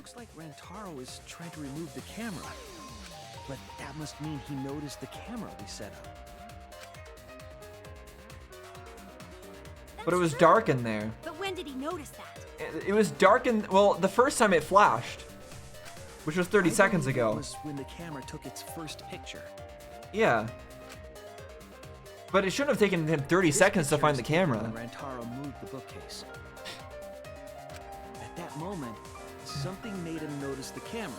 Looks like Rantaro is trying to remove the camera. But that must mean he noticed the camera we set up. But it was dark in there. But when did he notice that? It was dark in, well, the first time it flashed, which was 30 seconds ago. It was when the camera took its first picture. Yeah. But it shouldn't have taken him 30 seconds to find the camera. When Rantaro moved the bookcase. At that moment, something made him notice the camera.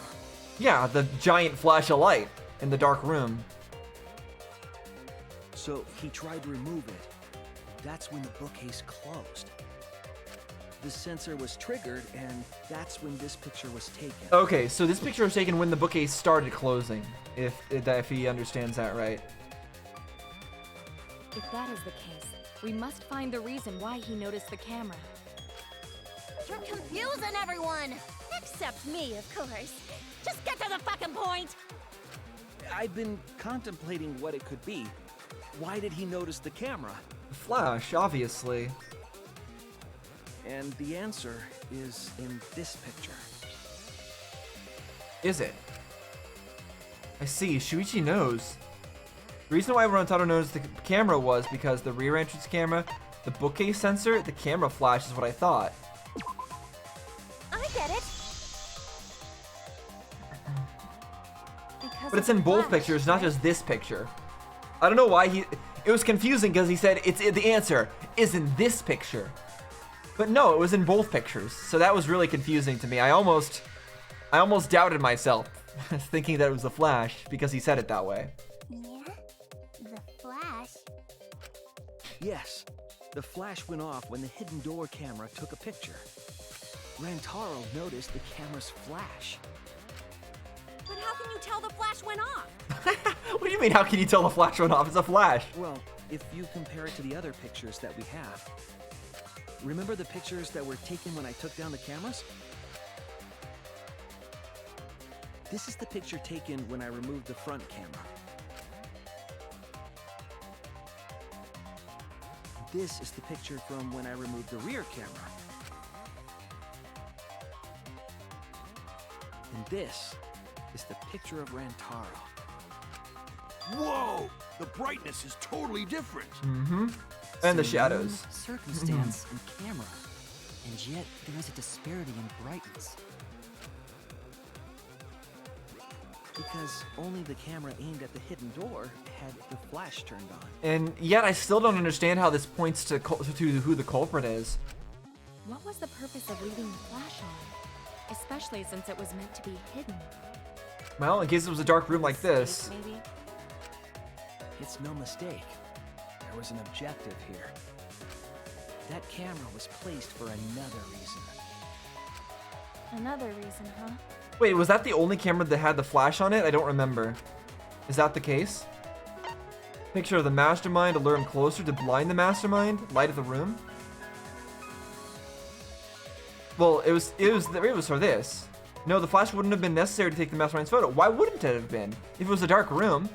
Yeah, the giant flash of light in the dark room. So he tried to remove it. That's when the bookcase closed. The sensor was triggered, and that's when this picture was taken. Okay, so this picture was taken when the bookcase started closing, if he understands that right. If that is the case, we must find the reason why he noticed the camera. You're confusing everyone! Except me, of course. Just get to the fucking point! I've been contemplating what it could be. Why did he notice the camera? Flash, obviously. And the answer is in this picture. Is it? I see, Shuichi knows. The reason why Rantaro noticed the camera was because the rear entrance camera, the bookcase sensor, the camera flash is what I thought. I get it. But it's in both pictures, not just this picture. I don't know why it was confusing because he said the answer is in this picture. But no, it was in both pictures. So that was really confusing to me. I almost doubted myself thinking that it was the Flash because he said it that way. Yeah? The Flash? Yes, the flash went off when the hidden door camera took a picture. Rantaro noticed the camera's flash. But how can you tell the flash went off? What do you mean, how can you tell the flash went off? It's a flash. Well, if you compare it to the other pictures that we have. Remember the pictures that were taken when I took down the cameras? This is the picture taken when I removed the front camera. This is the picture from when I removed the rear camera. And this is the picture of Rantaro. Whoa! The brightness is totally different. Mm-hmm. And the shadows. Circumstance and camera. And yet there is a disparity in brightness. Because only the camera aimed at the hidden door had the flash turned on. And yet I still don't understand how this points to who the culprit is. What was the purpose of leaving the flash on? Especially since it was meant to be hidden. Well, in case it was a dark room like this. Maybe. It's no mistake. There was an objective here. That camera was placed for another reason. Another reason, huh? Wait, was that the only camera that had the flash on it? I don't remember. Is that the case? Picture of the mastermind to lure him closer to blind the mastermind? Light of the room? Well, it was for this. No, the flash wouldn't have been necessary to take the mastermind's photo. Why wouldn't it have been? If it was a dark room.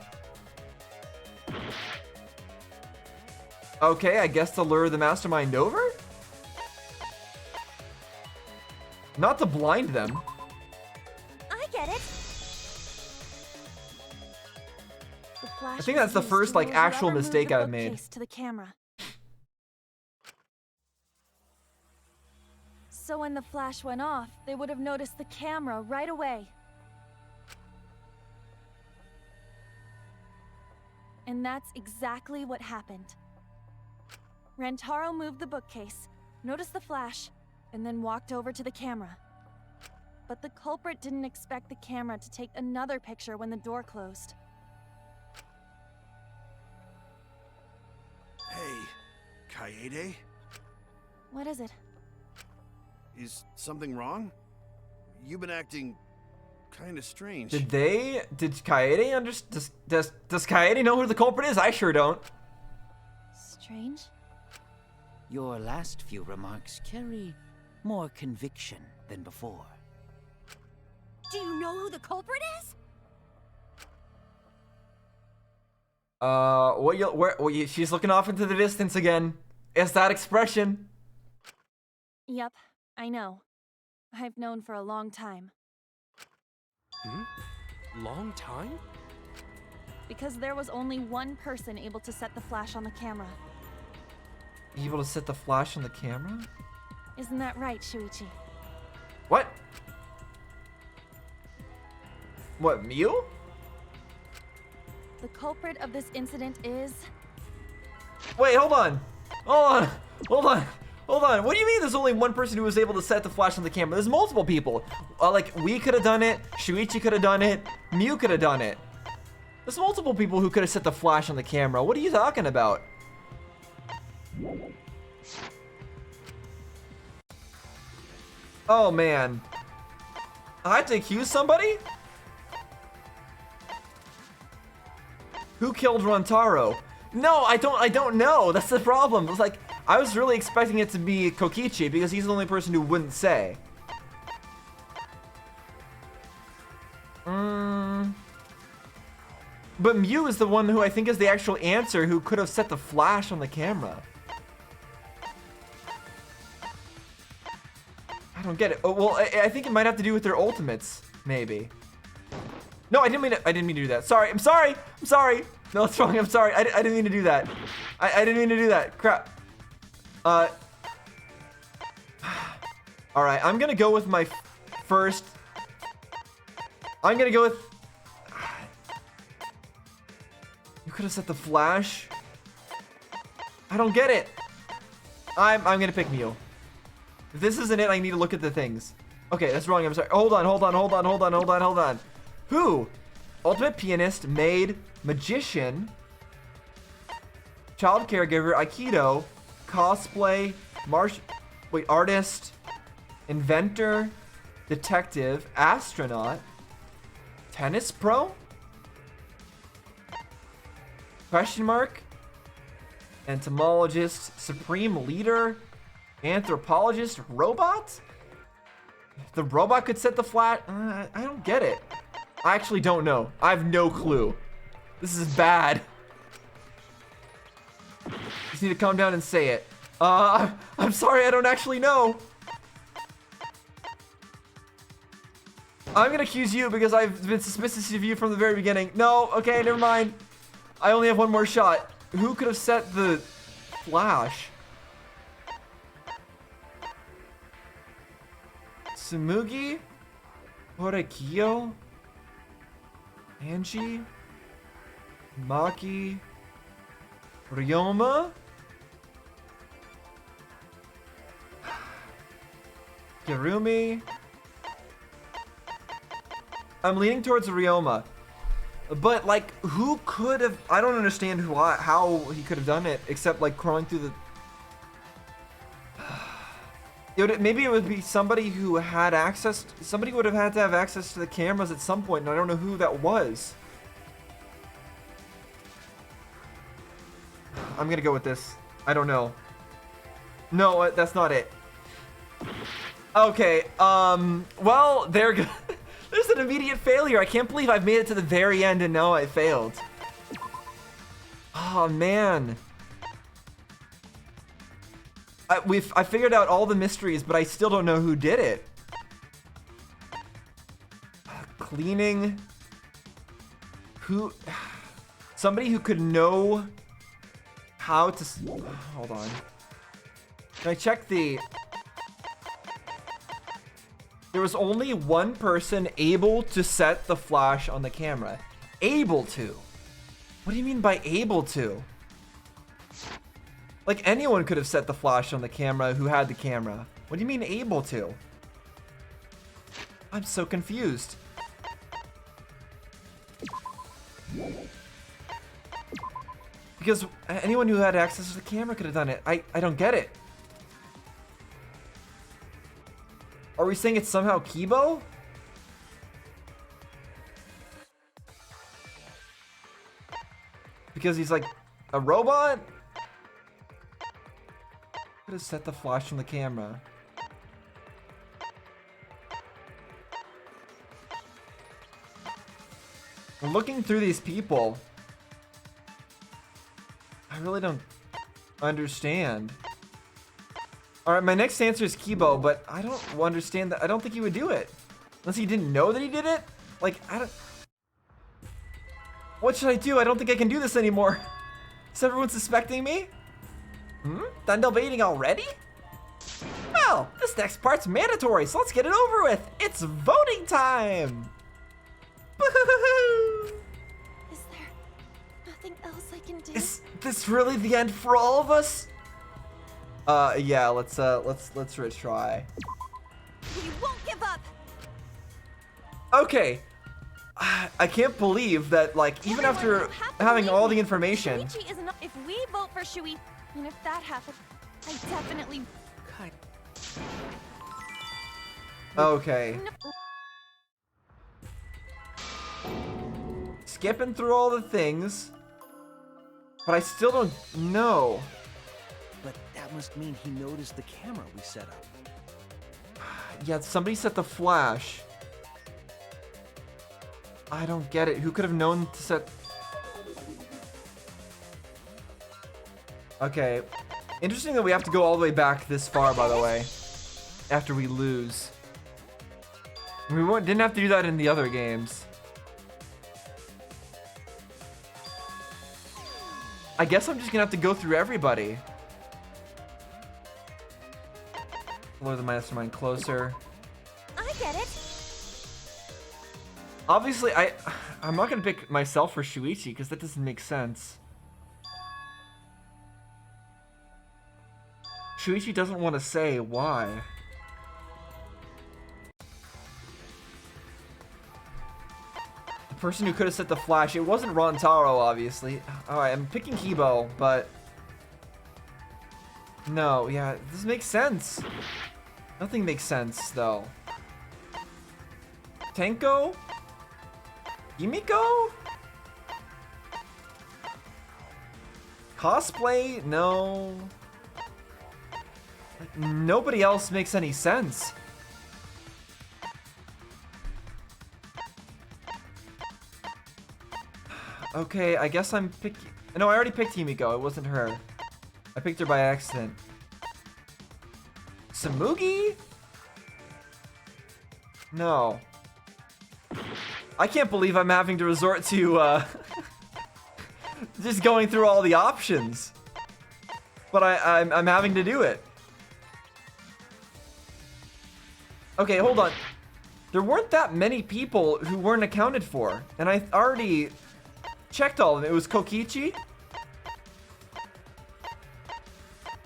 Okay, I guess to lure the mastermind over? Not to blind them. I get it. The flash I think that's the was used first, to like, lure actual whoever moved mistake the I've made. bookcase to the camera. So when the flash went off, they would have noticed the camera right away. And that's exactly what happened. Rantaro moved the bookcase, noticed the flash, and then walked over to the camera. But the culprit didn't expect the camera to take another picture when the door closed. Hey, Kaede? What is it? Is something wrong? You've been acting kind of strange. Did Kaede understand? Does Kaede know who the culprit is? I sure don't. Strange? Your last few remarks carry more conviction than before. Do you know who the culprit is? She's looking off into the distance again. It's that expression. Yep, I know. I've known for a long time. Long time? Because there was only one person able to set the flash on the camera. Able to set the flash on the camera? Isn't that right, Shuichi? What? What, Mew? The culprit of this incident is... Wait, hold on. Hold on. Hold on. Hold on. What do you mean there's only one person who was able to set the flash on the camera? There's multiple people. Like, we could have done it. Shuichi could have done it. Mew could have done it. There's multiple people who could have set the flash on the camera. What are you talking about? Oh, man. I have to accuse somebody? Who killed Rantaro? No, I don't know. That's the problem. It's like, I was really expecting it to be Kokichi because he's the only person who wouldn't say. But Mew is the one who I think is the actual answer who could have set the flash on the camera. I don't get it. Oh, well, I think it might have to do with their ultimates, maybe. No, I didn't mean to do that. Sorry, I'm sorry. No, it's wrong. I'm sorry. I didn't mean to do that. I didn't mean to do that. Crap. All right, I'm gonna go with my first. I'm gonna go with. You could have set the flash. I don't get it. I'm gonna pick Mew. If this isn't it, I need to look at the things. Okay, that's wrong. I'm sorry. Hold on. Who? Ultimate pianist, maid, magician, child caregiver, aikido, cosplay, artist, inventor, detective, astronaut, tennis pro? Question mark? Entomologist, supreme leader, anthropologist, robot? The robot could set the flash. I don't get it. I actually don't know. I have no clue. This is bad. Just need to calm down and say it. I'm sorry, I don't actually know. I'm gonna accuse you because I've been suspicious of you from the very beginning. No, okay, never mind. I only have one more shot. Who could have set the flash? Tsumugi? Horekyo? Angie? Maki? Ryoma? Kirumi? I'm leaning towards Ryoma. But, like, who could have... I don't understand how he could have done it, except, like, crawling through the... Maybe it would be somebody who had access... Somebody would have had to have access to the cameras at some point, and I don't know who that was. I'm gonna go with this. I don't know. No, that's not it. Okay, well, there goes... There's an immediate failure. I can't believe I've made it to the very end and now I failed. Oh, man. I figured out all the mysteries, but I still don't know who did it. Cleaning. Who? Somebody who could know how to... Hold on. Can I check the... There was only one person able to set the flash on the camera. Able to? What do you mean by able to? Like, anyone could have set the flash on the camera who had the camera. What do you mean able to? I'm so confused. Because anyone who had access to the camera could have done it. I don't get it. Are we saying it's somehow Kibo? Because he's like a robot? Could have set the flash on the camera. Looking through these people, I really don't understand. Alright, my next answer is Kibo, but I don't understand that. I don't think he would do it. Unless he didn't know that he did it? Like, I don't... What should I do? I don't think I can do this anymore. Is everyone suspecting me? Done debating already? Well, this next part's mandatory, so let's get it over with. It's voting time! Woo-hoo-hoo-hoo! Is there nothing else I can do? Is this really the end for all of us? Yeah, let's retry. We won't give up! Okay. I can't believe that, like, even Everyone, after you have to having believe all me. the information. Shuichi is not. If we vote for Shui, and if that happens, I definitely. Okay. Skipping through all the things. But I still don't know. But that must mean he noticed the camera we set up. Yeah, somebody set the flash. I don't get it. Who could have known to set... Okay. Interesting that we have to go all the way back this far, by the way. After we lose. We didn't have to do that in the other games. I guess I'm just gonna have to go through everybody. Lure the mastermind closer. I get it. Obviously, I'm not gonna pick myself for Shuichi because that doesn't make sense. Shuichi doesn't want to say why. The person who could have set the flash, it wasn't Rontaro, obviously. Alright, I'm picking Kibo, but... No, yeah, this makes sense. Nothing makes sense, though. Tenko? Yumiko? Cosplay? No. Like, nobody else makes any sense. Okay, I guess I'm picking... No, I already picked Himiko. It wasn't her. I picked her by accident. Samugi? No. I can't believe I'm having to resort to, just going through all the options. But I'm having to do it. Okay, hold on. There weren't that many people who weren't accounted for. And I already checked all of them. It was Kokichi.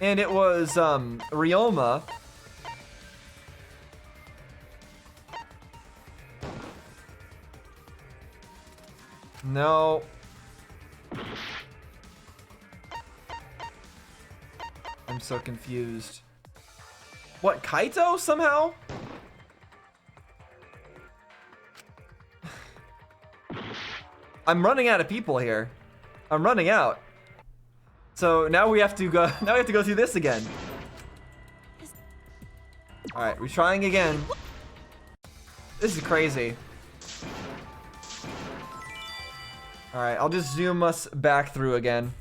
And it was, Ryoma. No. I'm so confused. What, Kaito somehow? I'm running out of people here. I'm running out. So now we have to go through this again. All right, we're trying again. This is crazy. All right, I'll just zoom us back through again.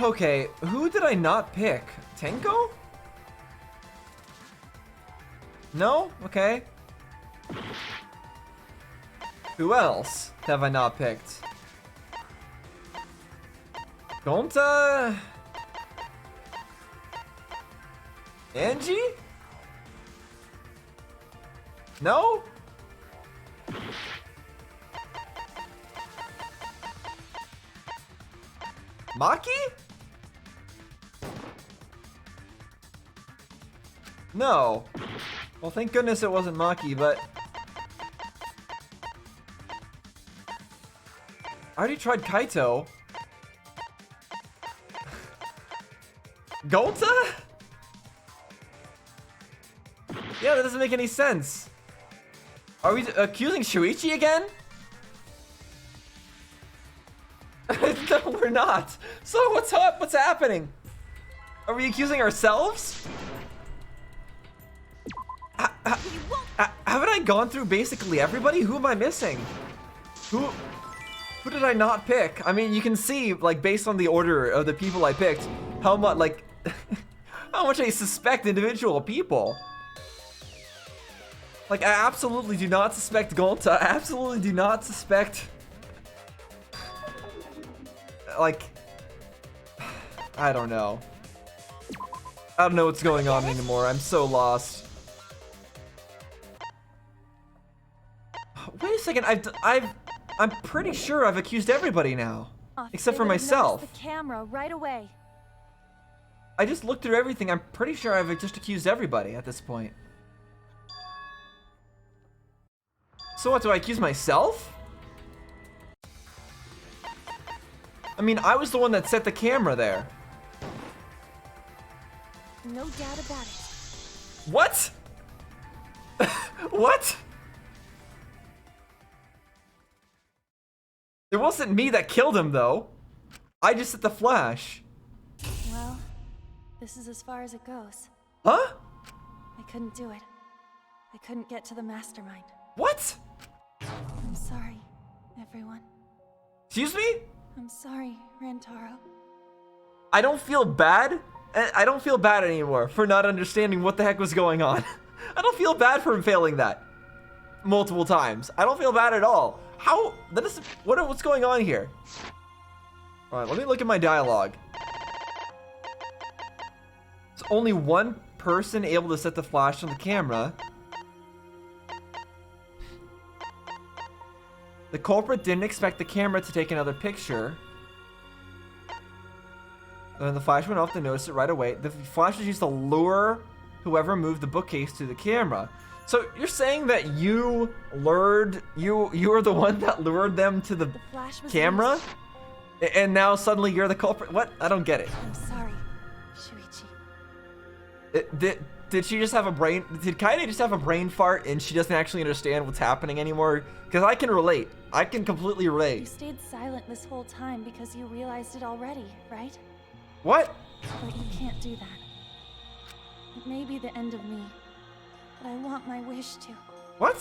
Okay, who did I not pick? Tenko? No? Okay. Who else have I not picked? Gonta? Angie? No? Maki? No. Well, thank goodness it wasn't Maki, but... I already tried Kaito. Gonta? Yeah, that doesn't make any sense. Are we accusing Shuichi again? No, we're not. So what's up? What's happening? Are we accusing ourselves? Haven't I gone through basically everybody? Who am I missing? Who did I not pick? I mean, you can see, like, based on the order of the people I picked, how much, like, how much I suspect individual people. Like, I absolutely do not suspect Gonta. I absolutely do not suspect... Like... I don't know. I don't know what's going on anymore. I'm so lost. Wait a second. I'm pretty sure I've accused everybody now. Except for They would've myself. noticed the camera right away. I just looked through everything. I'm pretty sure I've just accused everybody at this point. So what, do I accuse myself? I mean, I was the one that set the camera there. No doubt about it. What? What? It wasn't me that killed him, though. I just set the flash. Well, this is as far as it goes. Huh? I couldn't do it. I couldn't get to the mastermind. What? I'm sorry, everyone. Excuse me? I'm sorry, Rantaro. I don't feel bad. I don't feel bad anymore for not understanding what the heck was going on. I don't feel bad for him failing that multiple times. I don't feel bad at all. How? That is, what's going on here? All right, let me look at my dialogue. It's only one person able to set the flash on the camera. The culprit didn't expect the camera to take another picture. Then the flash went off to notice it right away. The flash was used to lure whoever moved the bookcase to the camera. So you're saying that you lured, you were the one that lured them to the Flash was camera? used. And now suddenly you're the culprit? What? I don't get it. I'm sorry, Shuichi. Did she just have a brain, did Kaede just have a brain fart and she doesn't actually understand what's happening anymore? Because I can relate. I can completely You relate. stayed silent this whole time because you realized it already, right? What? But you can't do that. It may be the end of me, but I want my wish to. What?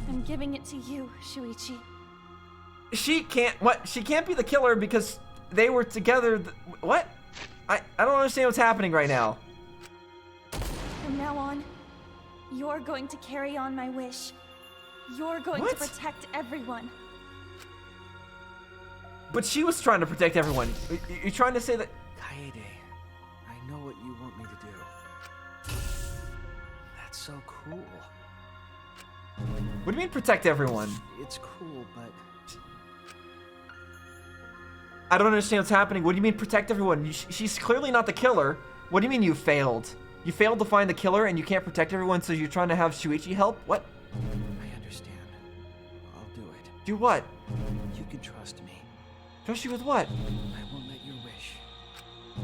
I'm giving it to you, Shuichi. She can't, what? She can't be the killer because they were together. What? I don't understand what's happening right now. From now on, you're going to carry on my wish. You're going What? to protect everyone. But she was trying to protect everyone. You're trying to say that... Kaede, I know what you want me to do. That's so cool. What do you mean protect everyone? It's cool, but I don't understand what's happening. What do you mean protect everyone? She's clearly not the killer. What do you mean you failed? You failed to find the killer and you can't protect everyone, so you're trying to have Shuichi help? What? I understand. I'll do it. Do what? You can trust me. Trust you with what? I won't let your wish go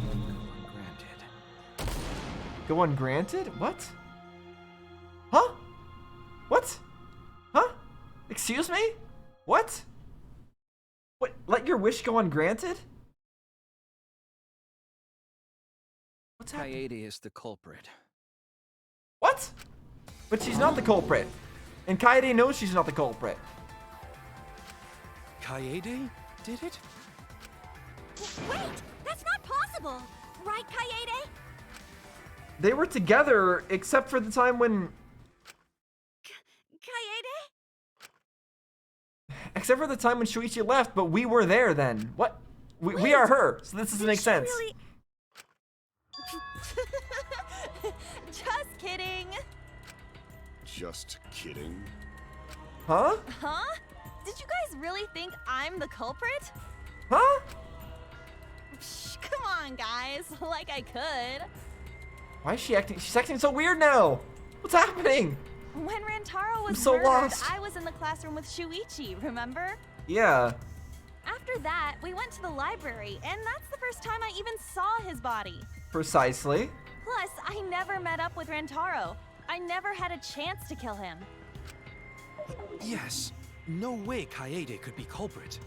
ungranted. Go ungranted? What? Huh? What? Huh? Excuse me? What? What? Let your wish go ungranted? What's happening? Kaede is the culprit. What? But she's not the culprit. And Kaede knows she's not the culprit. Kaede did it? Wait! That's not possible! Right, Kaede? They were together except for the time when... Kaede? Except for the time when Shuichi left, but we were there then. What? We are her, so this doesn't make sense. Really... Just kidding. Just kidding. Huh? Huh? Did you guys really think I'm the culprit? Huh? Psh, come on, guys. Like I could. Why is she acting? She's acting so weird now. What's happening? When Rantaro was so murdered, lost. I was in the classroom with Shuichi, remember? Yeah. After that, we went to the library, and that's the first time I even saw his body. Precisely. Plus, I never met up with Rantaro. I never had a chance to kill him. Yes. No way Kaede could be culprit.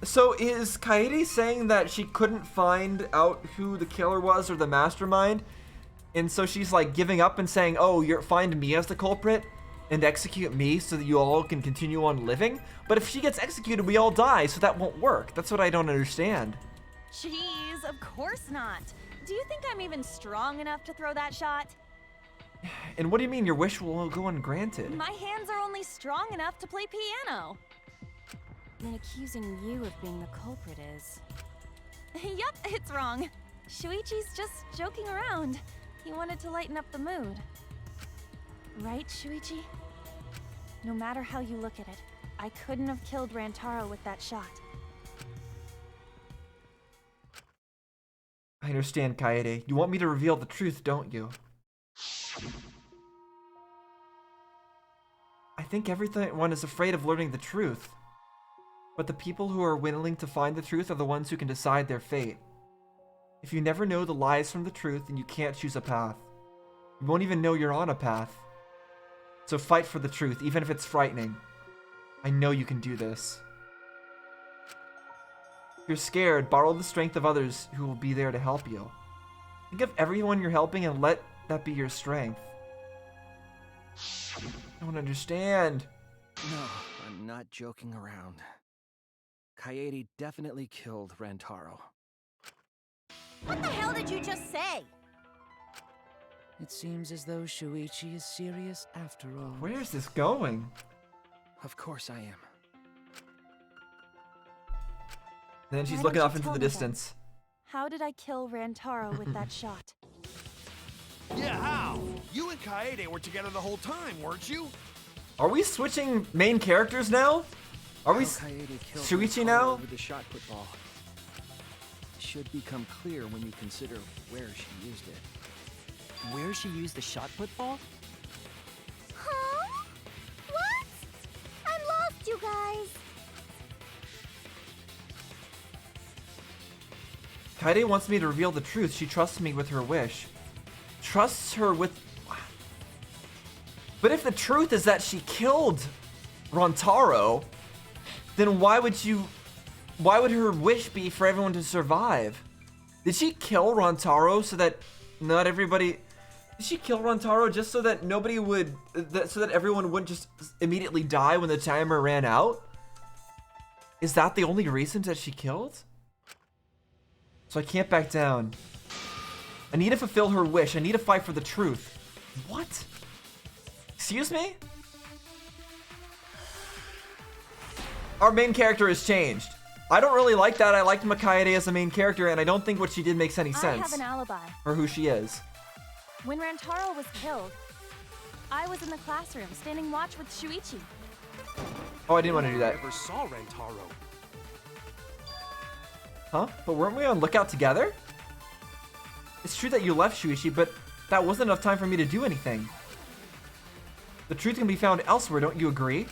So is Kaede saying that she couldn't find out who the killer was or the mastermind? And so she's like giving up and saying, oh, find me as the culprit and execute me so that you all can continue on living? But if she gets executed, we all die, so that won't work. That's what I don't understand. Jeez, of course not. Do you think I'm even strong enough to throw that shot? And what do you mean your wish will go ungranted? My hands are only strong enough to play piano. And accusing you of being the culprit is... Yup, it's wrong. Shuichi's just joking around. He wanted to lighten up the mood. Right, Shuichi? No matter how you look at it, I couldn't have killed Rantaro with that shot. I understand, Kaede. You want me to reveal the truth, don't you? I think everyone is afraid of learning the truth. But the people who are willing to find the truth are the ones who can decide their fate. If you never know the lies from the truth, then you can't choose a path. You won't even know you're on a path. So fight for the truth, even if it's frightening. I know you can do this. If you're scared, borrow the strength of others who will be there to help you. Think of everyone you're helping and let that be your strength. I don't understand. No, I'm not joking around. Kaede definitely killed Rantaro. What the hell did you just say? It seems as though Shuichi is serious after all. Where is this going? Of course I am. And then she's Why looking don't off you into tell the me then? distance. How did I kill Rantaro with that shot? Yeah, how? You and Kaede were together the whole time, weren't you? Are we switching main characters now? Are we How Kaede killed Shuichi Rantaro now? over the shot put ball. Should become clear when you consider where she used it. Where she used the shot put ball? Huh? What? I'm lost, you guys. Kaede wants me to reveal the truth. She trusts me with her wish. Trusts her with... But if the truth is that she killed Rantaro, then why would her wish be for everyone to survive? Did she kill Rantaro so that not everybody... Did she kill Rantaro just so that nobody would... so that everyone wouldn't just immediately die when the timer ran out? Is that the only reason that she killed? So I can't back down. I need to fulfill her wish. I need to fight for the truth. What? Excuse me? Our main character has changed. I don't really like that. I liked Kaede as the main character, and I don't think what she did makes any I sense. have an alibi. For who she is. When Rantaro was killed, I was in the classroom standing watch with Shuichi. Oh, I didn't want to do that. Never saw Rantaro. Huh? But weren't we on lookout together? It's true that you left Shuichi, but that wasn't enough time for me to do anything. The truth can be found elsewhere, don't you agree?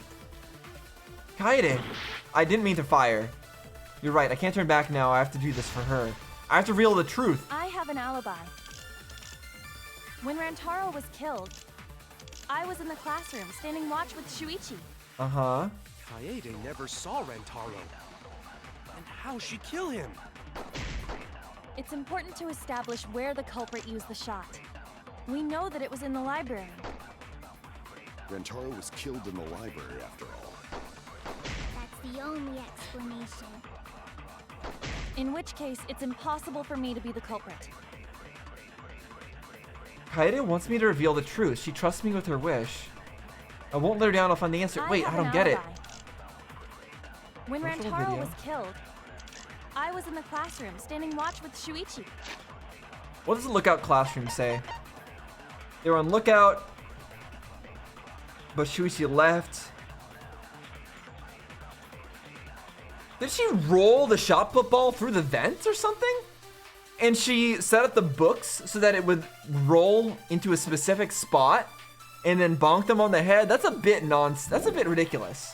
Kaede, I didn't mean to fire. You're right, I can't turn back now. I have to do this for her. I have to reveal the truth. I have an alibi. When Rantaro was killed, I was in the classroom standing watch with Shuichi. Uh-huh. Kaede never saw Rantaro. And how she kill him? It's important to establish where the culprit used the shot. We know that it was in the library. Rantaro was killed in the library after all. That's the only explanation. In which case, it's impossible for me to be the culprit. Kaede wants me to reveal the truth. She trusts me with her wish. I won't let her down. I'll find the answer. Wait, I don't get it. When Commercial Rantaro video. was killed, I was in the classroom standing watch with Shuichi. What does the lookout classroom say? They were on lookout, but Shuichi left. Did she roll the shot put ball through the vent or something? And she set up the books so that it would roll into a specific spot and then bonk them on the head? That's a bit nonsense. That's a bit ridiculous.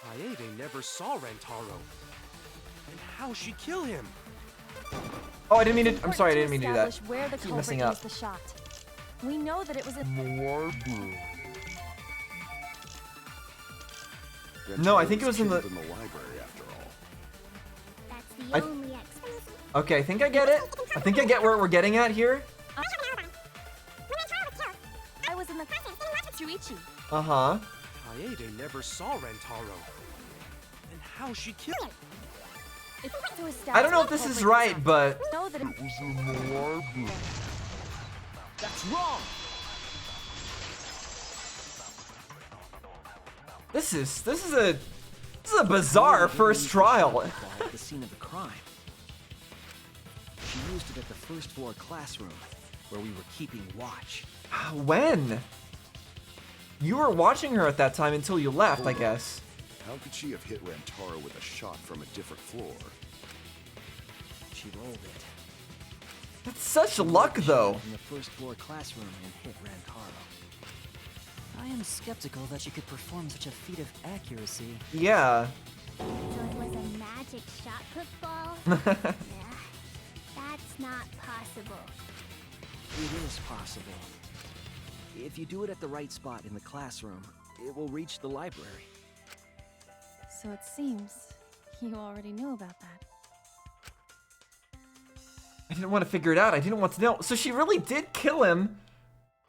Kaede never saw Rantaro. And how she kill him? Oh, I didn't mean to. I'm sorry, I didn't mean to do that. Establish where the Keep culprit messing up. used the shot. We know that it was in No, I think it was in the. Killed in the library after all. That's the I- only explanation. Okay, I think I get it. I think I get where we're getting at here. I was in the classroom standing watch with Shuichi. Uh-huh. Kaede never saw Rantaro. And how she kill him? It's to establish I don't know if the this is culprit right, shot. but We know that it That's wrong! This is a bizarre first trial. At the scene of the crime. She used it at the first floor classroom, where we were keeping watch. When? You were watching her at that time until you left, I guess. How could she have hit Rantaro with a shot from a different floor? She rolled it. That's such luck, though. In the first floor classroom and hit Rantaro. I am skeptical that she could perform such a feat of accuracy. Yeah. So it was a magic shot football? Yeah, that's not possible. It is possible. If you do it at the right spot in the classroom, it will reach the library. So it seems you already knew about that. I didn't want to figure it out. I didn't want to know. So she really did kill him.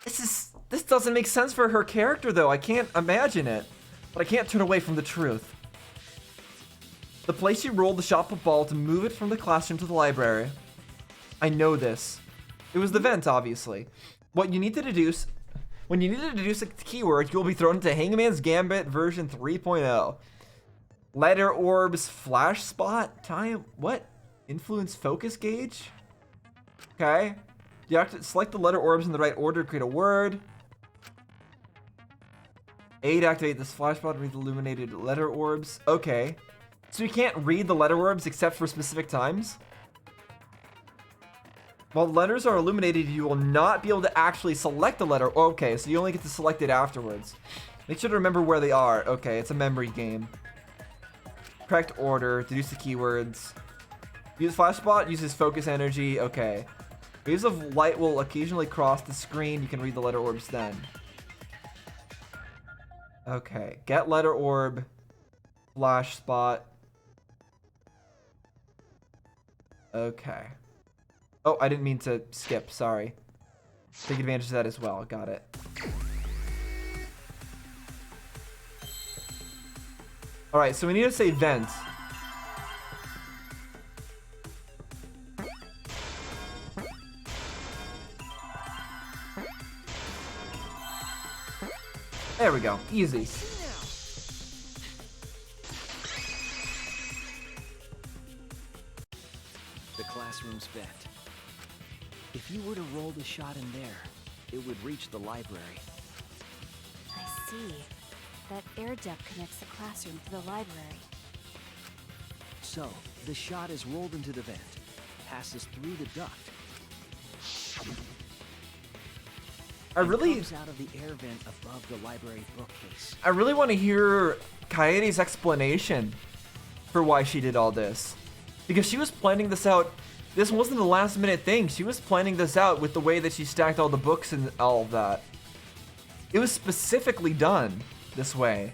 This doesn't make sense for her character, though. I can't imagine it. But I can't turn away from the truth. The place she rolled the shot put ball to move it from the classroom to the library. I know this. It was the vent, obviously. What you need to deduce... When you need to deduce a keyword, you'll be thrown into Hangman's Gambit version 3.0. Letter orbs, flash spot, time... What? Influence focus gauge? Okay. You have to select the letter orbs in the right order to create a word. A to activate this flash spot, read the illuminated letter orbs. Okay. So you can't read the letter orbs except for specific times? While the letters are illuminated, you will not be able to actually select the letter. Okay, so you only get to select it afterwards. Make sure to remember where they are. Okay, it's a memory game. Correct order, deduce the keywords. Use flash spot, uses focus energy. Okay. Waves of light will occasionally cross the screen. You can read the letter orbs then. Okay, get letter orb, flash spot. Okay. Oh, I didn't mean to skip, sorry. Take advantage of that as well, got it. Alright, so we need to say vent. There we go, easy. The classroom's vent. If you were to roll the shot in there, it would reach the library. I see. That air duct connects the classroom to the library. So, the shot is rolled into the vent, passes through the duct. I really comes out of the air vent above the library bookcase. I really want to hear Kaede's explanation for why she did all this. Because she was planning this out. This wasn't a last minute thing. She was planning this out with the way that she stacked all the books and all of that. It was specifically done this way.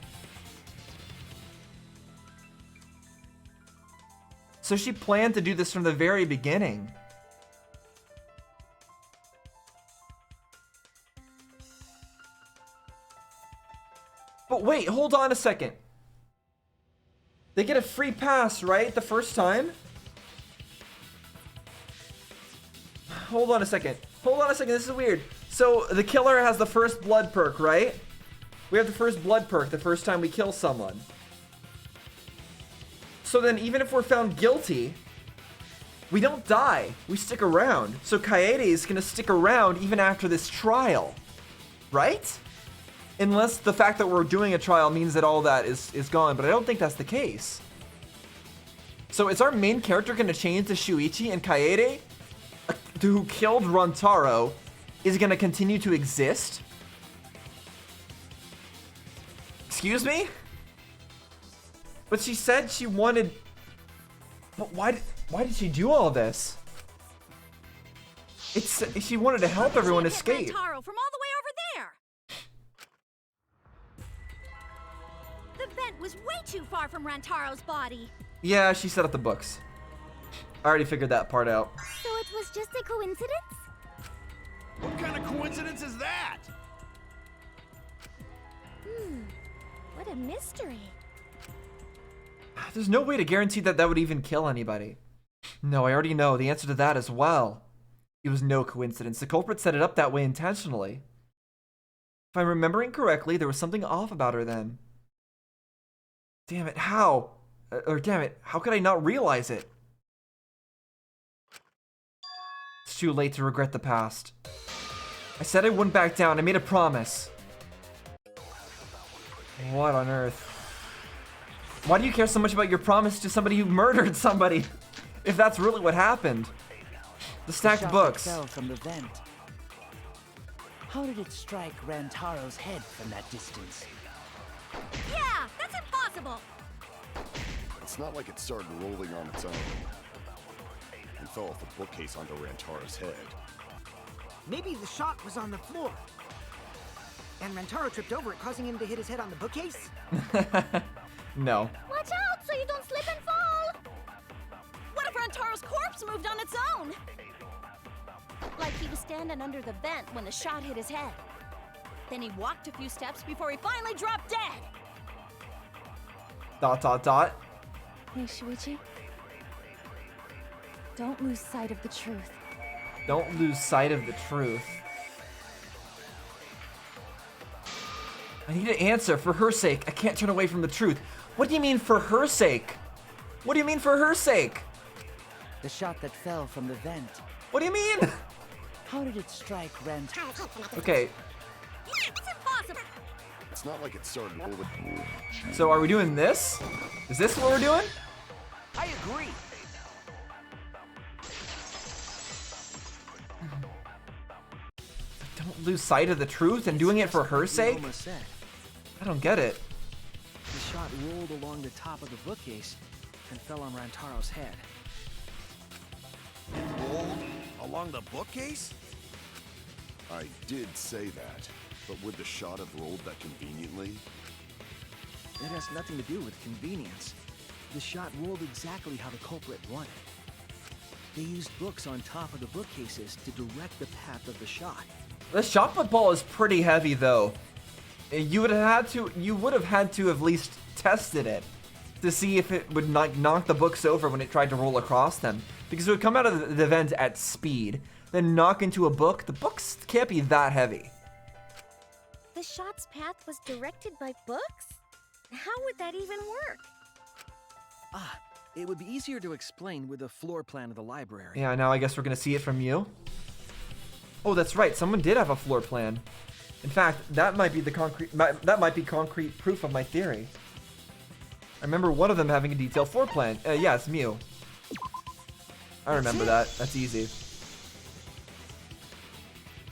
So she planned to do this from the very beginning. But wait, hold on a second. They get a free pass, right? The first time? Hold on a second. Hold on a second, this is weird. So, the killer has the first blood perk, right? We have the first blood perk the first time we kill someone. So then, even if we're found guilty, we don't die. We stick around. So Kaede is gonna stick around even after this trial. Right? Unless the fact that we're doing a trial means that all that is gone, but I don't think that's the case. So is our main character gonna change to Shuichi, and Kaede, who killed Rantaro, is gonna continue to exist? Excuse me? But she said she wanted... But why did she do all this? She wanted to help everyone escape. Rantaro from all the way over there. The vent was way too far from Rantaro's body. Yeah, she set up the books. I already figured that part out. So it was just a coincidence? What kind of coincidence is that? What a mystery. There's no way to guarantee that that would even kill anybody. No, I already know the answer to that as well. It was no coincidence. The culprit set it up that way intentionally. If I'm remembering correctly, there was something off about her then. Damn it, how? Or damn it, how could I not realize it? It's too late to regret the past. I said I wouldn't back down. I made a promise. What on earth? Why do you care so much about your promise to somebody who murdered somebody? If that's really what happened. The stacked shot books. that fell from the vent. How did it strike Rantaro's head from that distance? Yeah, that's impossible! It's not like it started rolling on its own and fell off the bookcase onto Rantaro's head. Maybe the shot was on the floor. And Rantaro tripped over it, causing him to hit his head on the bookcase? No. Watch out so you don't slip and fall! What if Rantaro's corpse moved on its own? Like he was standing under the vent when the shot hit his head. Then he walked a few steps before he finally dropped dead. ... Hey, Shuichi. Don't lose sight of the truth. Don't lose sight of the truth. I need an answer for her sake. I can't turn away from the truth. What do you mean for her sake? What do you mean for her sake? The shot that fell from the vent. What do you mean? How did it strike Rantaro? Okay, It's impossible! It's not like it started rolling. so are we doing this? Is this what we're doing? I agree. Don't lose sight of the truth and doing it for her sake? Roma said. I don't get it. The shot rolled along the top of the bookcase and fell on Rantaro's head. Rolled along the bookcase? I did say that, but would the shot have rolled that conveniently? It has nothing to do with convenience. The shot rolled exactly how the culprit wanted. They used books on top of the bookcases to direct the path of the shot. The shot football is pretty heavy though. You would have had to have at least tested it to see if it would knock the books over when it tried to roll across them. Because it would come out of the vent at speed, then knock into a book. The books can't be that heavy. The shot's path was directed by books? How would that even work? Ah, it would be easier to explain with the floor plan of the library. Yeah, now I guess we're gonna see it from you. Oh, that's right. Someone did have a floor plan. In fact, that might be concrete proof of my theory. I remember one of them having a detailed floor plan. Yeah, it's Mew. I remember that. That's easy.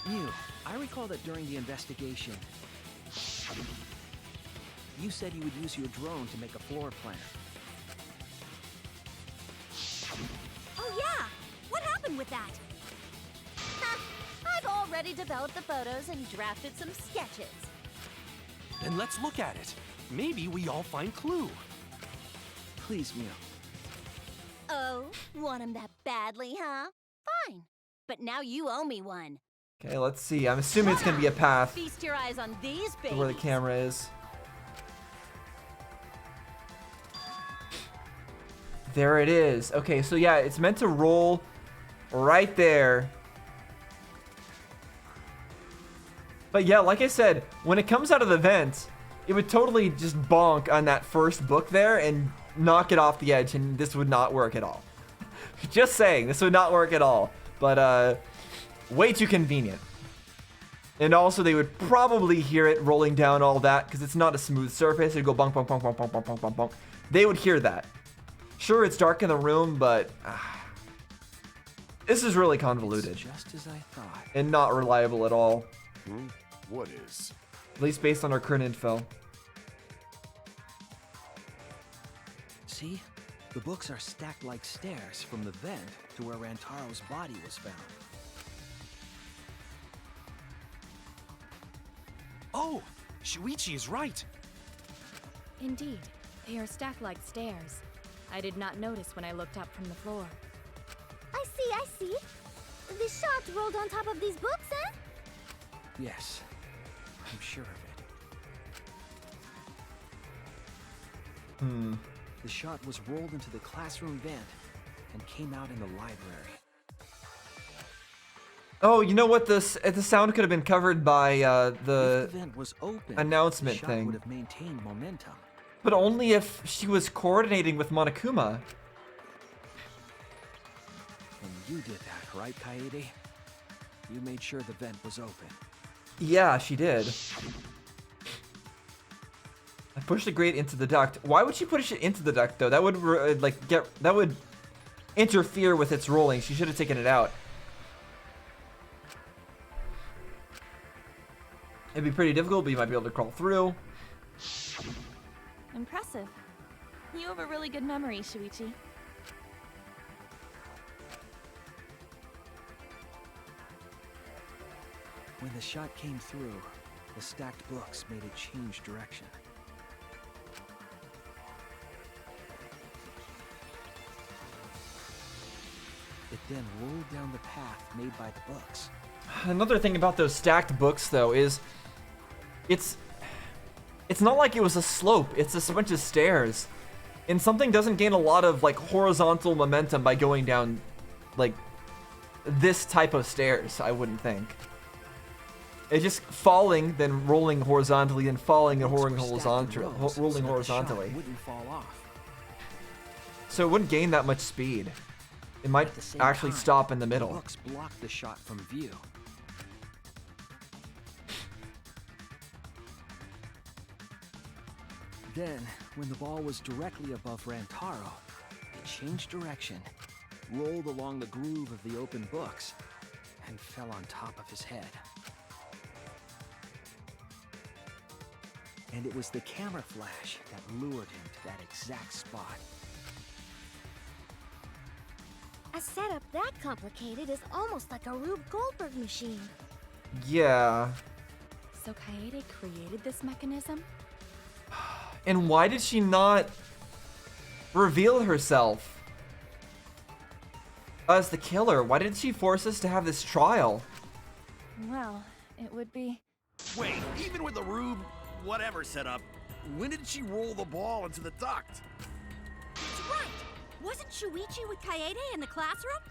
Mew, I recall that during the investigation, you said you would use your drone to make a floor plan. Oh yeah! What happened with that? I've already developed the photos and drafted some sketches. Then let's look at it. Maybe we all find clue. Please, Mew. Oh, want him that badly, huh? Fine. But now you owe me one. Okay, let's see. I'm assuming it's gonna be a path Feast your eyes on these to babies. where the camera is. There it is. Okay, so yeah, it's meant to roll right there. But yeah, like I said, when it comes out of the vent, it would totally just bonk on that first book there and knock it off the edge, and this would not work at all. Just saying, this would not work at all. But way too convenient. And also, they would probably hear it rolling down all that because it's not a smooth surface. It'd go bonk, bonk, bonk, bonk, bonk, bonk, bonk, bonk, bonk. They would hear that. Sure, it's dark in the room, but this is really convoluted It's just as I thought. and not reliable at all. What is? At least based on our current info. See? The books are stacked like stairs from the vent to where Rantaro's body was found. Oh, Shuichi is right. Indeed, they are stacked like stairs. I did not notice when I looked up from the floor. I see. The shot rolled on top of these books, eh? Yes, I'm sure of it. The shot was rolled into the classroom vent and came out in the library. Oh, you know what? The sound could have been covered by If the the vent was open, announcement the shot thing. would have maintained momentum. But only if she was coordinating with Monokuma. And you did that, right, Kaede? You made sure the vent was open. Yeah, she did. I pushed the grate into the duct. Why would she push it into the duct though? That would that would interfere with its rolling. She should have taken it out. It'd be pretty difficult, but you might be able to crawl through. Impressive. You have a really good memory, Shuichi. When the shot came through, the stacked books made it change direction. It then rolled down the path made by the books. Another thing about those stacked books, though, is it's not like it was a slope. It's just a bunch of stairs, and something doesn't gain a lot of like horizontal momentum by going down like this type of stairs. I wouldn't think. It's just falling, then rolling horizontally, and falling and rolling horizontally. Wouldn't fall off. So it wouldn't gain that much speed. It might actually stop in the middle. The books blocked the shot from view. Then, when the ball was directly above Rantaro, it changed direction, rolled along the groove of the open books, and fell on top of his head. And it was the camera flash that lured him to that exact spot. A setup that complicated is almost like a Rube Goldberg machine. Yeah. So Kaede created this mechanism? And why did she not reveal herself as the killer? Why did she force us to have this trial? Well, it would be... Wait, even with the Rube whatever setup, when did she roll the ball into the duct? That's right! Wasn't Shuichi with Kaede in the classroom?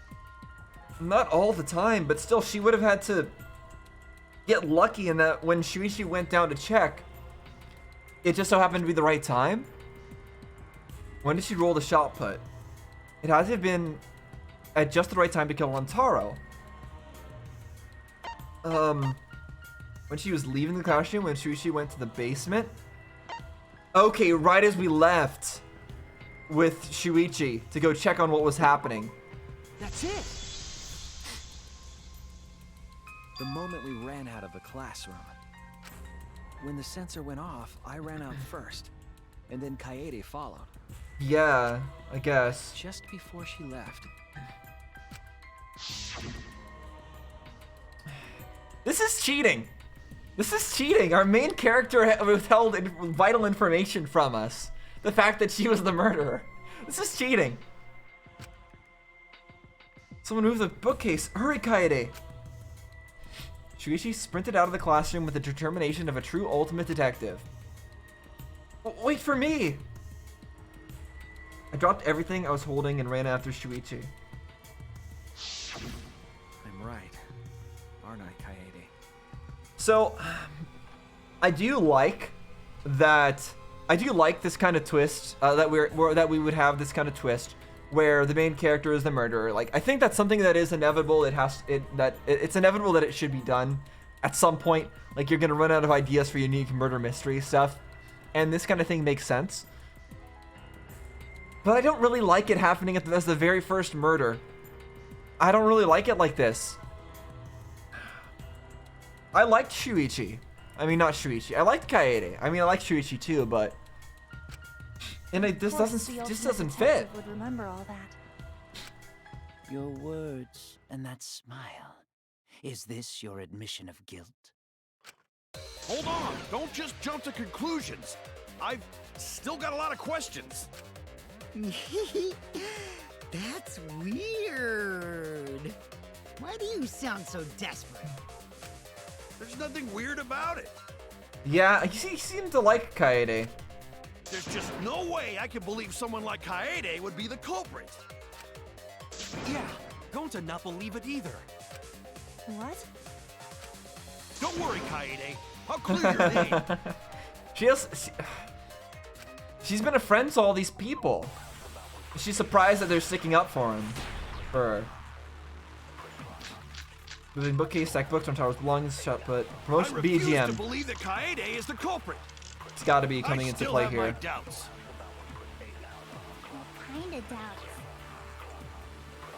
Not all the time, but still she would have had to get lucky in that when Shuichi went down to check, it just so happened to be the right time. When did she roll the shot put? It had to have been at just the right time to kill Rantaro. When she was leaving the classroom, when Shuichi went to the basement. Okay, right as we left with Shuichi to go check on what was happening. That's it! The moment we ran out of the classroom. When the sensor went off, I ran out first, and then Kaede followed. Yeah, I guess. Just before she left. This is cheating. This is cheating. Our main character withheld vital information from us. The fact that she was the murderer. This is cheating. Someone move the bookcase. Hurry, Kaede. Shuichi sprinted out of the classroom with the determination of a true ultimate detective. Wait for me! I dropped everything I was holding and ran after Shuichi. I'm right, aren't I, Kaede? So, I do like that. I do like this kind of twist that we would have this kind of twist where the main character is the murderer. Like, I think that's something that is inevitable. It's inevitable that it should be done at some point. Like, you're gonna run out of ideas for unique murder mystery stuff, and this kind of thing makes sense. But I don't really like it happening as the very first murder. I don't really like it like this. I liked Shuichi. I mean, not Shuichi. I liked Kaede. I mean, I like Shuichi too, but this doesn't fit. Would remember all that. Your words and that smile. Is this your admission of guilt? Hold on! Don't just jump to conclusions! I've still got a lot of questions. That's weird. Why do you sound so desperate? There's nothing weird about it. Yeah, you seem to like Kaede. There's just no way I can believe someone like Kaede would be the culprit. Yeah, don't not believe it either. What? Don't worry, Kaede. I'll clear your name. She's been a friend to all these people. She's surprised that they're sticking up for him. For her. Moving bookcase, stack books on Taro's belongings, shot put. Promotion I refuse to BGM. believe that Kaede is the culprit. It's gotta be coming into play I still here. have my doubts. What kind of doubts?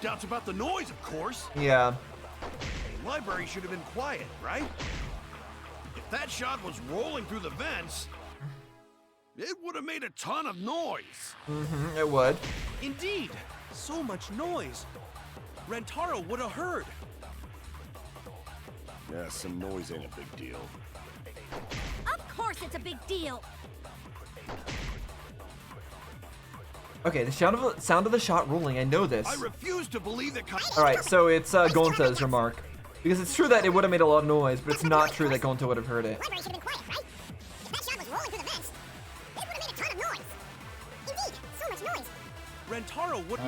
Doubts about the noise, of course. Yeah. The library should have been quiet, right? If that shot was rolling through the vents, it would have made a ton of noise. Mm-hmm, it would. Indeed. So much noise. Rentaro would have heard. Yeah, some noise ain't a big deal. Of course it's a big deal. Okay, the sound of the shot rolling. I know this. I refuse to believe that All right, so it's Gonta's remark. Because it's true that it would have made a lot of noise, but it's not true that Gonta would have heard it. Library should have been quiet, right? If that shot was rolling through the vents, it would have made a ton of noise. Indeed, so much noise. Rentaro would.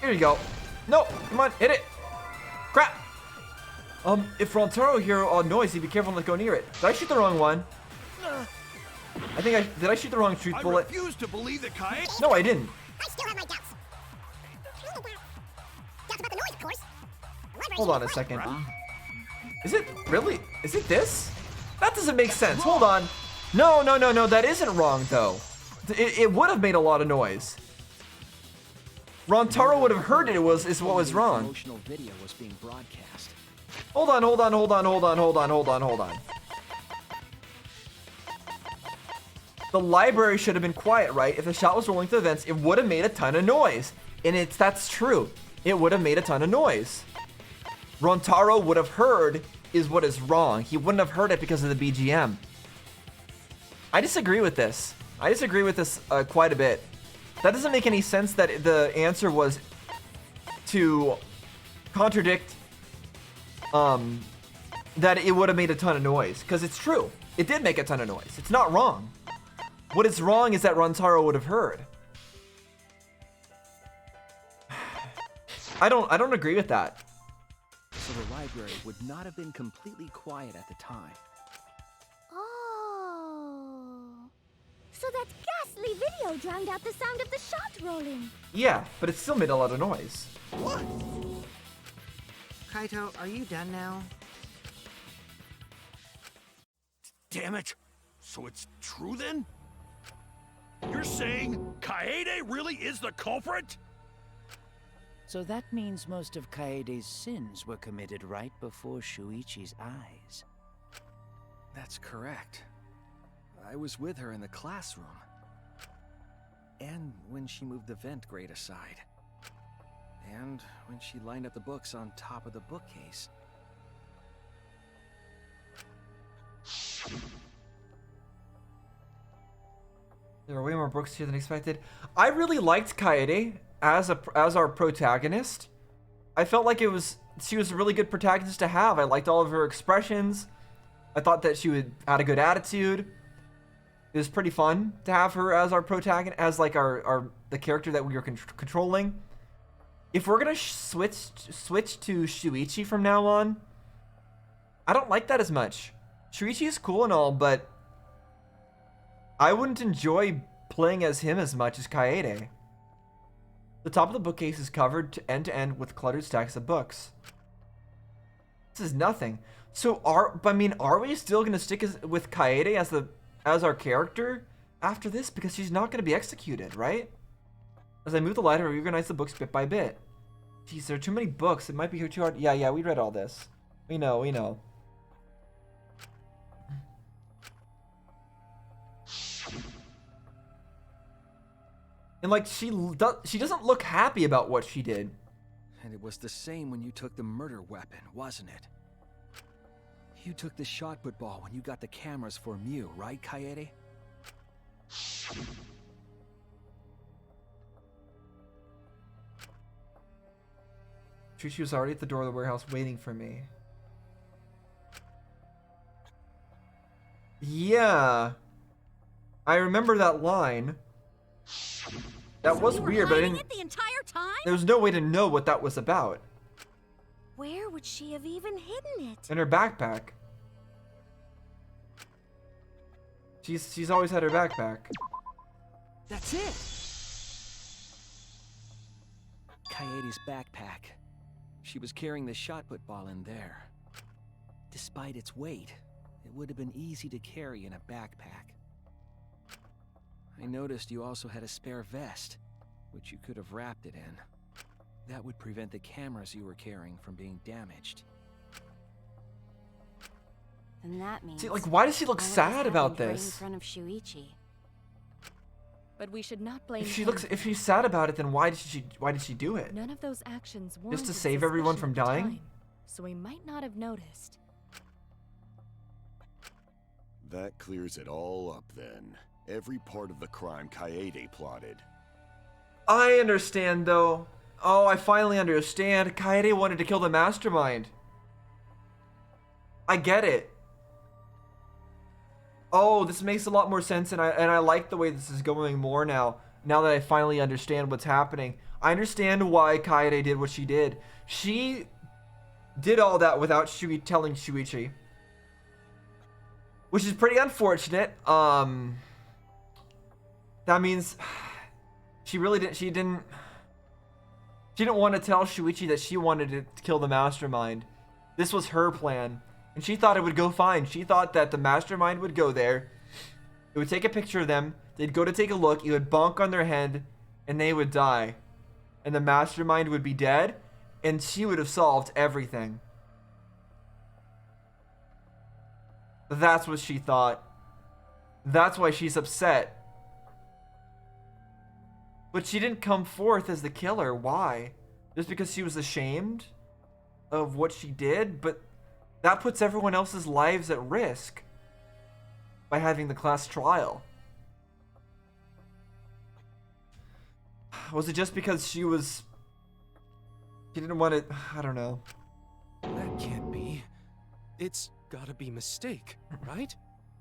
Here you go. No, come on, hit it. Crap. If Rentaro hear a noise, he'd be careful not to go near it. Did I shoot the wrong one? Did I shoot the wrong truth bullet? I refuse to believe that Kaede. No, I didn't. I still have my doubts. Doubts about the noise, of course. The library Hold should on be a quiet. second. Is it really? Is it this? That doesn't make sense. Hold on. No, that isn't wrong though. It would have made a lot of noise. Rentaro would have heard it. Is what was wrong. Promotional video was being broadcast. Hold on. The library should have been quiet, right? If the shot was rolling through the vents, it would have made a ton of noise. And that's true. It would have made a ton of noise. Rentaro would have heard is what is wrong. He wouldn't have heard it because of the BGM. I disagree with this. Quite a bit. That doesn't make any sense that the answer was to contradict that it would have made a ton of noise. Because it's true. It did make a ton of noise. It's not wrong. What is wrong is that Rentaro would have heard. I don't agree with that. So the library would not have been completely quiet at the time. Oh. So that ghastly video drowned out the sound of the shot rolling. Yeah, but it still made a lot of noise. What? Kaito, are you done now? Damn it. So it's true then? You're saying Kaede really is the culprit? So that means most of Kaede's sins were committed right before Shuichi's eyes. That's correct. I was with her in the classroom. And when she moved the vent grate aside. And when she lined up the books on top of the bookcase. There were way more books here than expected. I really liked Kaede as our protagonist. I felt like she was a really good protagonist to have. I liked all of her expressions. I thought that she had a good attitude. It was pretty fun to have her as our protagonist, as like the character that we were controlling. If we're gonna switch to Shuichi from now on, I don't like that as much. Shuichi is cool and all, but I wouldn't enjoy playing as him as much as Kaede. The top of the bookcase is covered end to end with cluttered stacks of books. This is nothing. So are we still gonna stick with Kaede as our character after this? Because she's not gonna be executed, right? As I move the lighter, I reorganize the books bit by bit. Jeez, there are too many books. It might be too hard. Yeah, we read all this. We know. And like she doesn't look happy about what she did. And it was the same when you took the murder weapon, wasn't it? You took the shot put ball when you got the cameras for Mew, right, Kaede? She was already at the door of the warehouse waiting for me. Yeah. I remember that line. That was weird, but I didn't. It the entire time? There was no way to know what that was about. Where would she have even hidden it? In her backpack. She's always had her backpack. That's it! Kaede's backpack. She was carrying the shot put ball in there. Despite its weight, it would have been easy to carry in a backpack. I noticed you also had a spare vest, which you could have wrapped it in. That would prevent the cameras you were carrying from being damaged. And that means. See, like, why does she look all of this sad about happened right this? in front of Shuichi. But we should not blame If him. if she's sad about it, then why did she do it? None of those actions Just warranted to save everyone suspicion from at the dying? time, so we might not have noticed. That clears it all up then. Every part of the crime Kaede plotted. I understand though. Oh, I finally understand. Kaede wanted to kill the mastermind. I get it. Oh, this makes a lot more sense, and I like the way this is going more now. Now that I finally understand what's happening. I understand why Kaede did what she did. She did all that without telling Shuichi. Which is pretty unfortunate. That means she didn't want to tell Shuichi that she wanted to kill the mastermind. This was her plan. And she thought it would go fine. She thought that the mastermind would go there. It would take a picture of them. They'd go to take a look. It would bonk on their head. And they would die. And the mastermind would be dead. And she would have solved everything. That's what she thought. That's why she's upset. But she didn't come forth as the killer. Why? Just because she was ashamed of what she did? But that puts everyone else's lives at risk by having the class trial. Was it just because she didn't want to, I don't know. That can't be. It's gotta be mistake, right?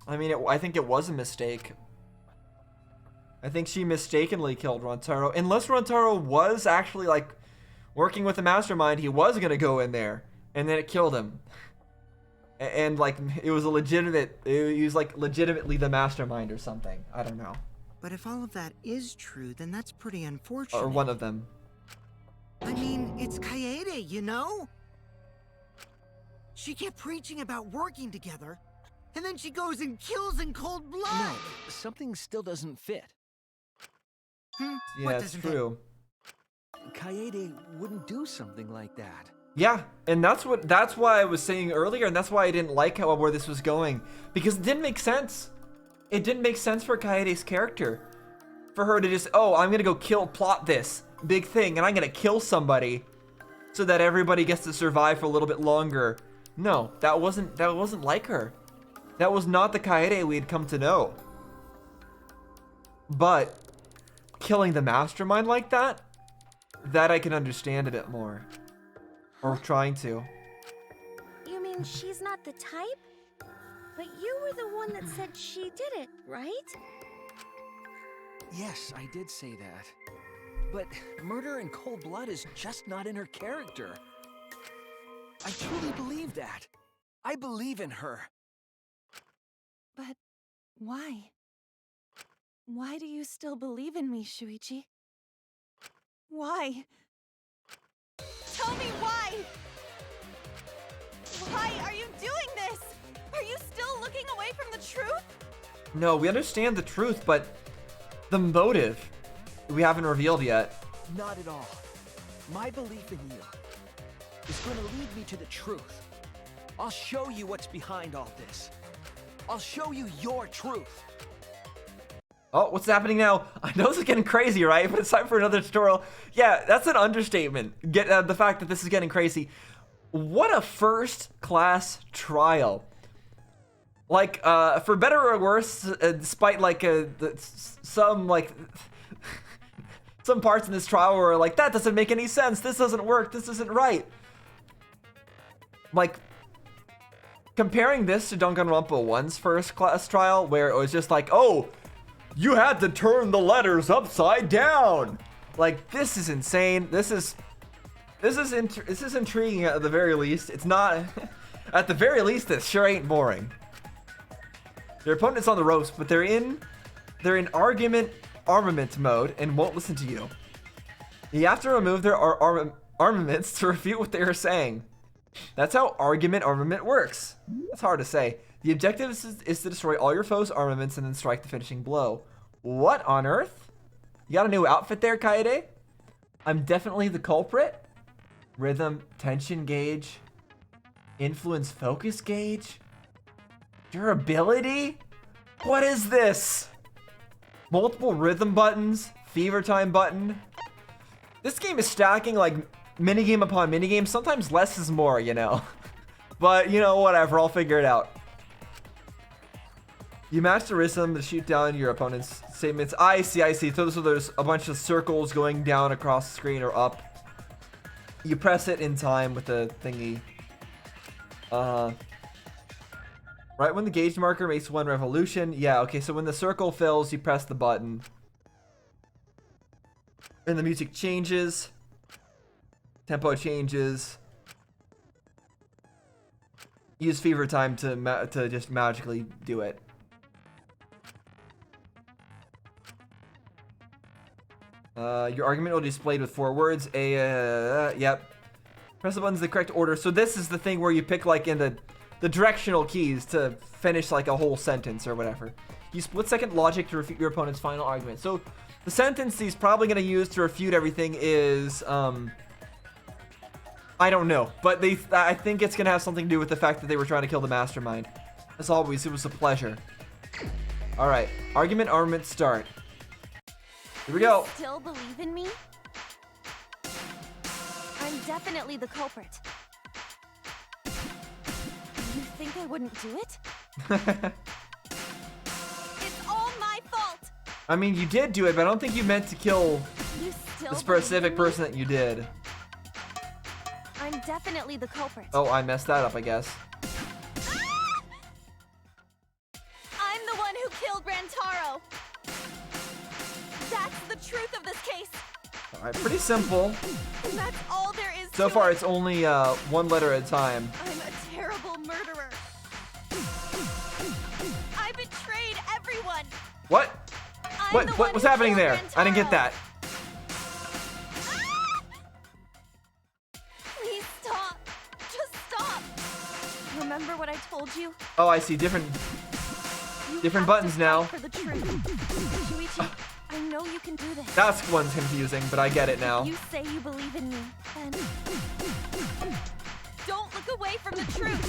I mean, I think it was a mistake. I think she mistakenly killed Rantaro. Unless Rantaro was actually, like, working with the mastermind, he was gonna go in there. And then it killed him. And, like, it was he was, like, legitimately the mastermind or something. I don't know. But if all of that is true, then that's pretty unfortunate. Or one of them. I mean, it's Kaede, you know? She kept preaching about working together, and then she goes and kills in cold blood. No, something still doesn't fit. Hmm? Yeah, What it's doesn't true. Kaede wouldn't do something like that. Yeah, and that's why I was saying earlier, and that's why I didn't like where this was going. Because it didn't make sense. It didn't make sense for Kaede's character. For her to just, oh, I'm gonna go plot this big thing, and I'm gonna kill somebody so that everybody gets to survive for a little bit longer. No, that wasn't like her. That was not the Kaede we had come to know. But killing the mastermind like that I can understand a bit more. Or trying to. You mean she's not the type? But you were the one that said she did it, right? Yes, I did say that. But murder in cold blood is just not in her character. I truly believe that. I believe in her. But why? Why do you still believe in me, Shuichi? Why? Tell me why! Why are you doing this? Are you still looking away from the truth? No, we understand the truth, but the motive we haven't revealed yet. Not at all. My belief in you is going to lead me to the truth. I'll show you what's behind all this. I'll show you your truth. Oh, what's happening now? I know this is getting crazy, right? But it's time for another tutorial. Yeah, that's an understatement. The fact that this is getting crazy. What a first-class trial. Like, for better or worse, despite like some parts in this trial where like that doesn't make any sense. This doesn't work. This isn't right. Like, comparing this to Danganronpa 1's first-class trial, where it was just like, oh, you had to turn the letters upside down. Like, this is insane. This is intriguing at the very least. It's not. At the very least, this sure ain't boring. Their opponent's on the ropes, but they're in armament mode and won't listen to you. You have to remove their armaments to refute what they are saying. That's how armament works. That's hard to say. The objective is to destroy all your foes' armaments and then strike the finishing blow. What on earth? You got a new outfit there, Kaede? I'm definitely the culprit. Rhythm, tension gauge, influence focus gauge, durability? What is this? Multiple rhythm buttons, fever time button. This game is stacking like minigame upon minigame. Sometimes less is more, you know. But, you know, whatever. I'll figure it out. You master rhythm to shoot down your opponent's statements. I see. So there's a bunch of circles going down across the screen or up. You press it in time with the thingy. Right when the gauge marker makes one revolution. Yeah, okay, so when the circle fills, you press the button. And the music changes. Tempo changes. Use fever time to just magically do it. Your argument will be displayed with 4 words. Yep. Press the buttons in the correct order. So this is the thing where you pick like in the directional keys to finish like a whole sentence or whatever. Use split-second logic to refute your opponent's final argument. So the sentence he's probably going to use to refute everything is, I don't know. But I think it's going to have something to do with the fact that they were trying to kill the mastermind. As always, it was a pleasure. Alright, argument, armament, start. Here we go. You still believe in me? I'm definitely the culprit. You think I wouldn't do it? It's all my fault! I mean, you did do it, but I don't think you meant to kill the specific person that you did. I'm definitely the culprit. Oh, I messed that up, I guess. I'm the one who killed Rantaro. That's the truth of this case. Alright, pretty simple. And that's all there is So to far, it. it's only one letter at a time. I'm a terrible murderer. I betrayed everyone. What? What's happening there? I didn't get that. Please stop. Just stop. Remember what I told you? Oh, I see. Different buttons now. For the truth. Shuichi, I know you can do this. That one's confusing, but I get it now. You say you believe in me, then don't look away from the truth.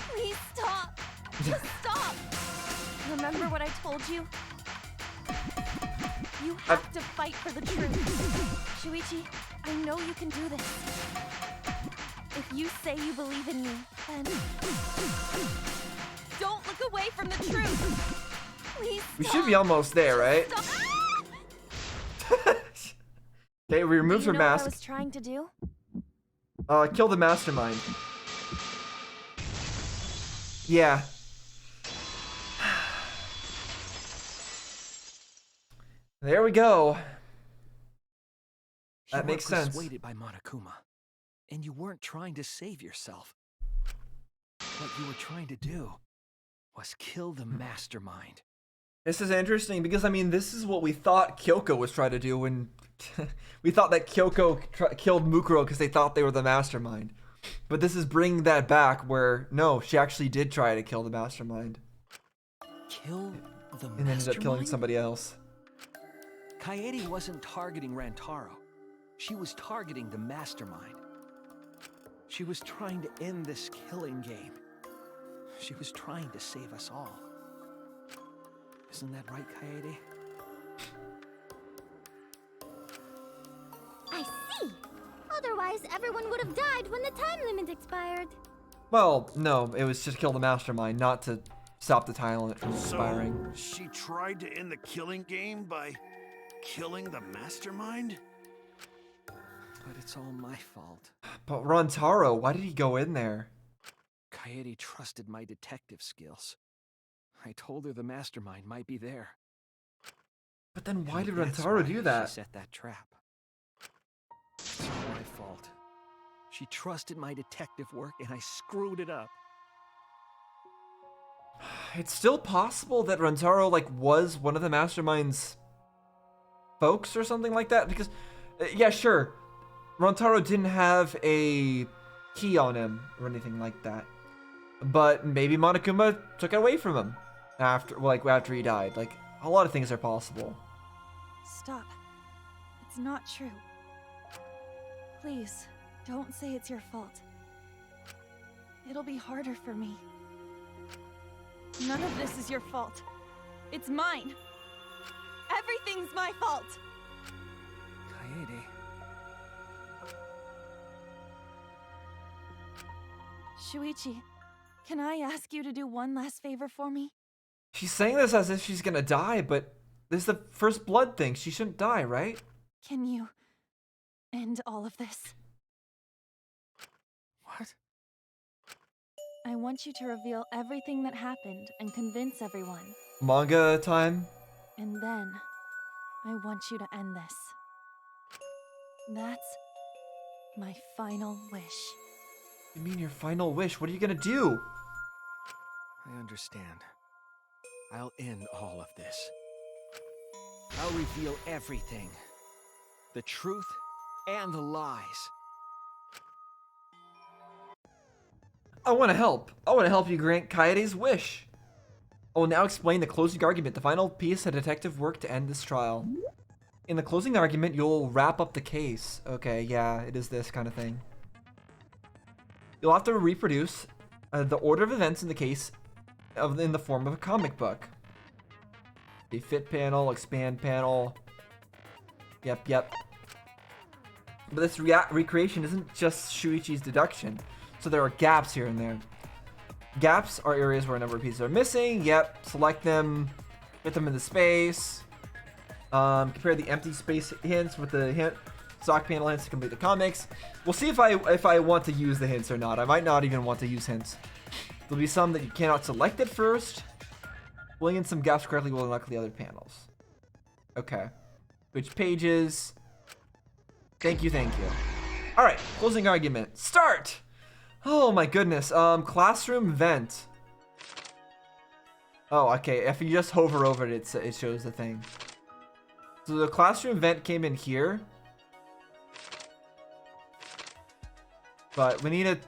Please stop. Just stop. Remember what I told you? You have to fight for the truth. Shuichi, I know you can do this. If you say you believe in me, then don't look away from the truth. Please stop. We should be almost there, right? Okay, we removed her mask. What I was trying to do? Kill the mastermind. Yeah. There we go. That makes sense. Persuaded by Monokuma, and you weren't trying to save yourself. What you were trying to do was kill the mastermind. This is interesting because, I mean, this is what we thought Kyoko was trying to do when we thought that Kyoko killed Mukuro because they thought they were the mastermind. But this is bringing that back where, no, she actually did try to kill the mastermind. Kill the mastermind? And ended up killing somebody else. Kaede wasn't targeting Rantaro. She was targeting the mastermind. She was trying to end this killing game. She was trying to save us all. Isn't that right, Kaede? I see. Otherwise, everyone would have died when the time limit expired. Well, no, it was just kill the mastermind, not to stop the time limit from expiring. So, she tried to end the killing game by killing the mastermind? But it's all my fault. But Rantaro, why did he go in there? Kaede trusted my detective skills. I told her the mastermind might be there. But then why did That's Rantaro why do that? She set that trap. It's all my fault. She trusted my detective work and I screwed it up. It's still possible that Rentaro like was one of the mastermind's folks or something like that, because yeah, sure, Rentaro didn't have a key on him or anything like that, but maybe Monokuma took it away from him after he died. Like, a lot of things are possible. Stop. It's not true. Please, don't say it's your fault. It'll be harder for me. None of this is your fault. It's mine. Everything's my fault. Kaede. Shuichi, can I ask you to do one last favor for me? She's saying this as if she's gonna die, but this is the first blood thing. She shouldn't die, right? Can you end all of this? What? I want you to reveal everything that happened and convince everyone. Manga time? And then, I want you to end this. That's my final wish. You mean your final wish? What are you gonna do? I understand. I'll end all of this. I'll reveal everything. The truth and the lies. I want to help. I want to help you grant Kaede's wish. I will now explain the closing argument, the final piece of detective work to end this trial. In the closing argument, you'll wrap up the case. Okay, yeah, it is this kind of thing. You'll have to reproduce the order of events in the case in the form of a comic book. A fit panel, expand panel. Yep. But this recreation isn't just Shuichi's deduction. So there are gaps here and there. Gaps are areas where a number of pieces are missing. Yep, select them, fit them into space. Compare the empty space hints with the hint stock panel hints to complete the comics. We'll see if I want to use the hints or not. I might not even want to use hints. There'll be some that you cannot select at first. Filling in some gaps correctly will unlock the other panels. Okay. Which pages? Thank you. All right, closing argument. Start! Oh my goodness. Classroom vent. Oh, okay. If you just hover over it, it shows the thing. So the classroom vent came in here. But we need it.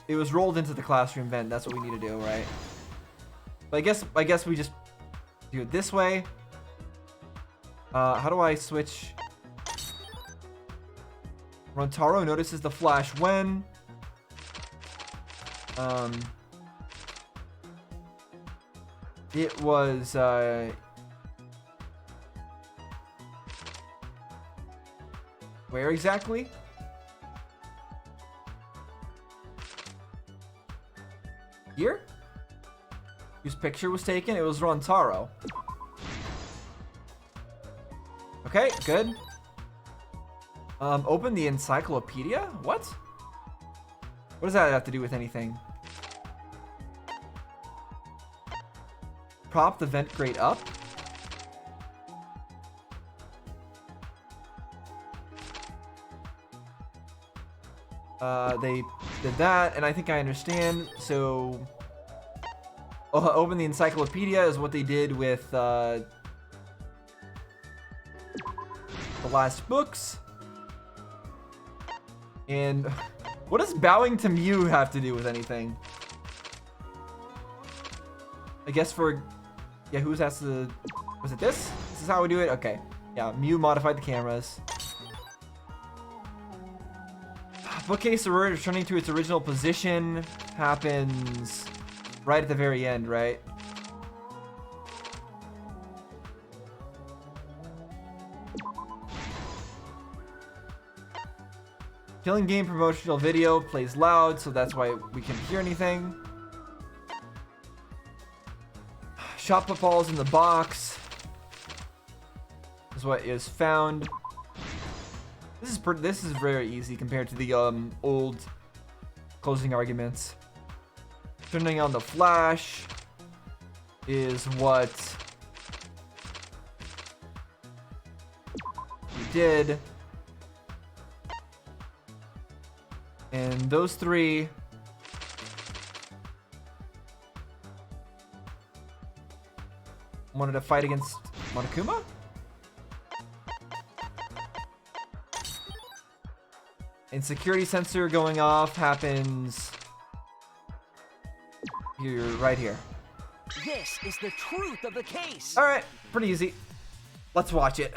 It was rolled into the classroom vent. That's what we need to do, right? But I guess we just do it this way. How do I switch? Rentaro notices the flash when. It was where exactly? Here? Whose picture was taken? It was Rentaro. Okay, good. Open the encyclopedia? What? What does that have to do with anything? Prop the vent grate up? They did that, and I think I understand. So, open the encyclopedia is what they did with the last books. And what does bowing to Mew have to do with anything? I guess for who's has to. Was it this? This is how we do it? Okay. Yeah, Mew modified the cameras. Bookcase returning to its original position happens right at the very end, right? Killing game promotional video plays loud, so that's why we can hear anything. Shot footballs in the box is what is found. This is very easy compared to the old closing arguments. Turning on the flash is what we did. And those three wanted to fight against Monokuma? And security sensor going off happens here, right here. This is the truth of the case. All right, pretty easy. Let's watch it.